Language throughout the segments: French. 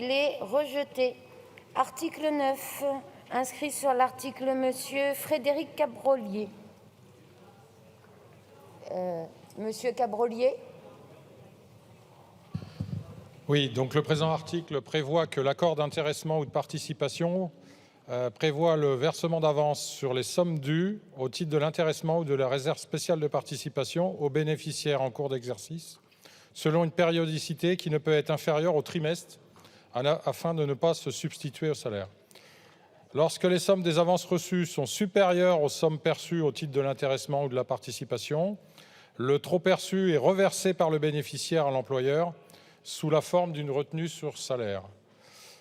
Il est rejeté. Article 9, inscrit sur l'article, Monsieur Frédéric Cabrolier. Monsieur Cabrolier. Oui, donc le présent article prévoit que l'accord d'intéressement ou de participation prévoit le versement d'avance sur les sommes dues au titre de l'intéressement ou de la réserve spéciale de participation aux bénéficiaires en cours d'exercice, selon une périodicité qui ne peut être inférieure au trimestre, afin de ne pas se substituer au salaire. Lorsque les sommes des avances reçues sont supérieures aux sommes perçues au titre de l'intéressement ou de la participation, le trop perçu est reversé par le bénéficiaire à l'employeur sous la forme d'une retenue sur salaire.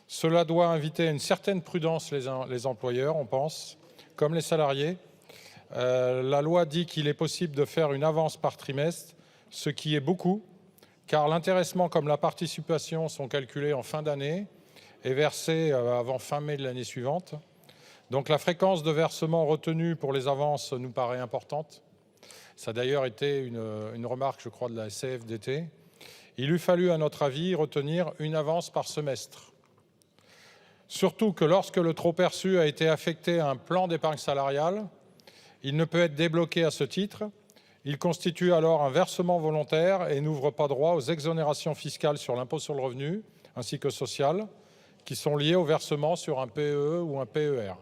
Cela doit inviter à une certaine prudence les employeurs, on pense, comme les salariés. La loi dit qu'il est possible de faire une avance par trimestre, ce qui est beaucoup, car l'intéressement comme la participation sont calculés en fin d'année et versés avant fin mai de l'année suivante. Donc la fréquence de versement retenue pour les avances nous paraît importante. Ça a d'ailleurs été une remarque, je crois, de la CFDT. Il eût fallu, à notre avis, retenir une avance par semestre. Surtout que lorsque le trop perçu a été affecté à un plan d'épargne salariale, il ne peut être débloqué à ce titre. Il constitue alors un versement volontaire et n'ouvre pas droit aux exonérations fiscales sur l'impôt sur le revenu ainsi que social qui sont liées au versement sur un PEE ou un PER.